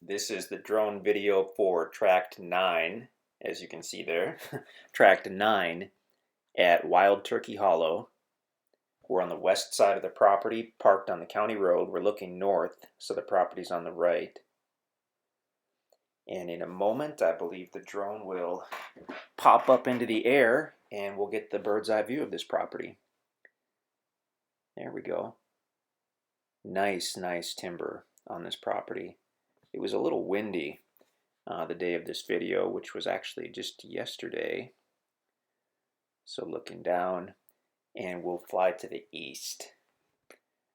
This is the drone video for Tract 9, as you can see there. Tract 9 at Wild Turkey Hollow. We're on the west side of the property, parked on the county road. We're looking north, so the property's on the right. And in a moment, I believe the drone will pop up into the air and we'll get the bird's eye view of this property. There we go. Nice timber on this property. It was a little windy the day of this video, which was actually just yesterday. So looking down, and we'll fly to the east.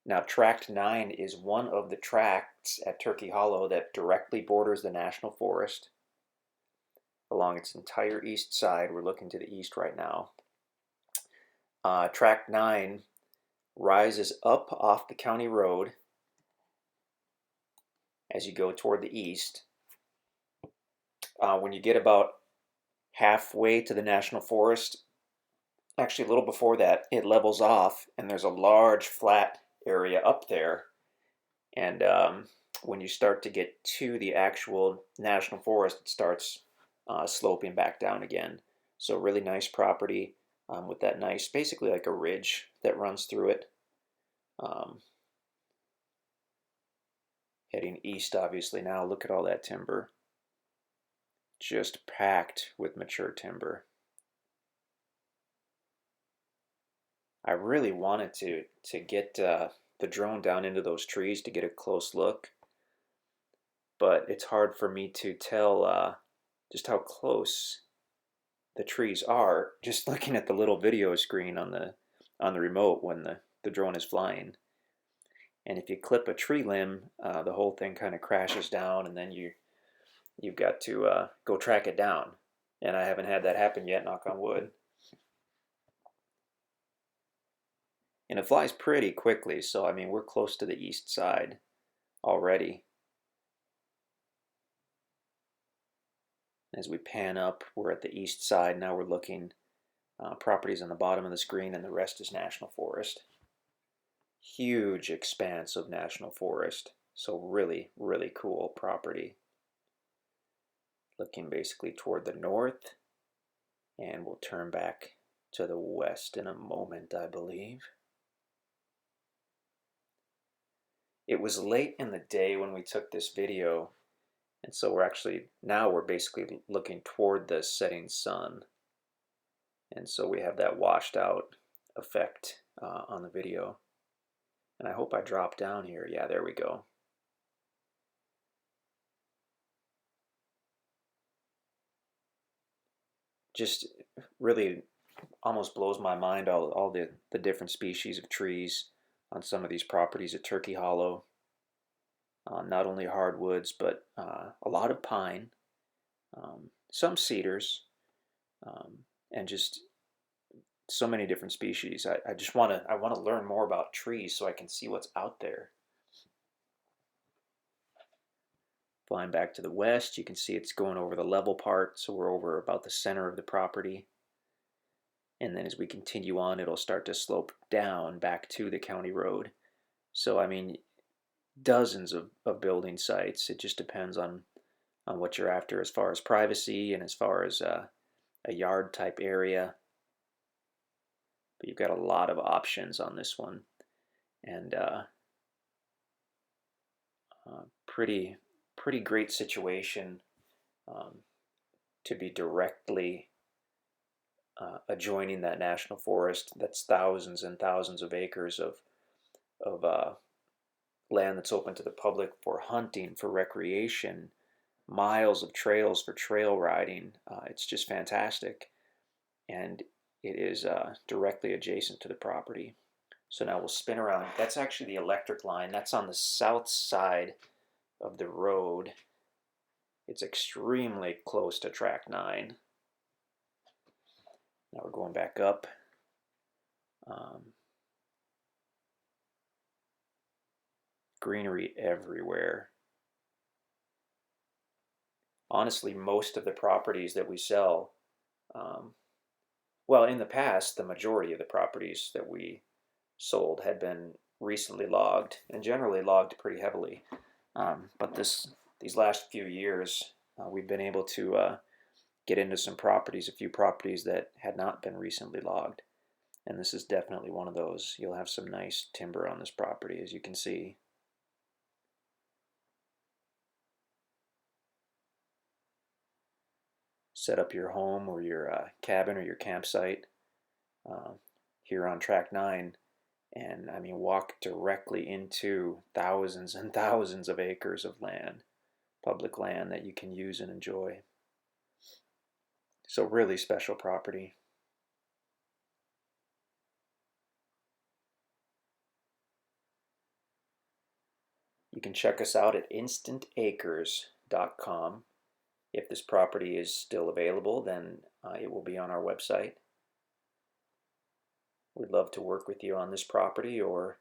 Now, Tract 9 is one of the tracts at Turkey Hollow that directly borders the National Forest. Along its entire east side, we're looking to the east right now. Tract 9 rises up off the county road as you go toward the east. When you get about halfway to the National Forest, actually a little before that, it levels off and there's a large flat area up there. And when you start to get to the actual National Forest, it starts sloping back down again. So really nice property with that nice, basically like a ridge that runs through it. Heading east, obviously now, look at all that timber. Just packed with mature timber. I really wanted to get the drone down into those trees to get a close look, but it's hard for me to tell just how close the trees are just looking at the little video screen on the remote when the drone is flying. And if you clip a tree limb, the whole thing kind of crashes down, and then you've got to go track it down. And I haven't had that happen yet, knock on wood. And it flies pretty quickly, so I mean, we're close to the east side already. As we pan up, we're at the east side. Now we're looking, properties on the bottom of the screen, and the rest is National Forest. Huge expanse of National Forest. So really cool property. Looking basically toward the north, and we'll turn back to the west in a moment, I believe. It was late in the day when we took this video, and so we're basically looking toward the setting sun. And so we have that washed out effect on the video. And I hope I drop down here. Yeah, there we go. Just really almost blows my mind all the different species of trees on some of these properties at Turkey Hollow. Not only hardwoods, but a lot of pine, some cedars, and just so many different species. I just want to learn more about trees so I can see what's out there. Flying back to the west, you can see it's going over the level part, so we're over about the center of the property. And then as we continue on, it'll start to slope down back to the county road. So I mean, dozens of building sites. It just depends on what you're after as far as privacy and as far as a yard type area. But you've got a lot of options on this one, and pretty great situation to be directly adjoining that national forest. That's thousands and thousands of acres of land that's open to the public for hunting, for recreation, miles of trails for trail riding. It's just fantastic, and it is directly adjacent to the property. So now we'll spin around. That's actually the electric line. That's on the south side of the road. It's extremely close to Tract 9. Now we're going back up. Greenery everywhere. Honestly, most of the properties that we sell, well, in the past, the majority of the properties that we sold had been recently logged, and generally logged pretty heavily. But this these last few years, we've been able to get into some properties, a few properties that had not been recently logged. And this is definitely one of those. You'll have some nice timber on this property, as you can see. Set up your home or your cabin or your campsite here on Tract 9, and I mean walk directly into thousands and thousands of acres of land, public land that you can use and enjoy. So really special property. You can check us out at InstantAcres.com. If this property is still available, then it will be on our website. We'd love to work with you on this property or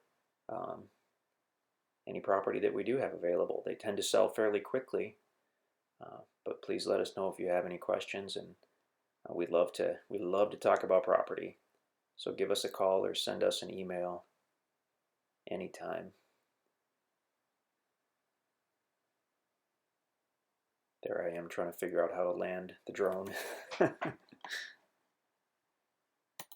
any property that we do have available. They tend to sell fairly quickly, but please let us know if you have any questions, and we'd love to talk about property. So give us a call or send us an email anytime. There I am trying to figure out how to land the drone.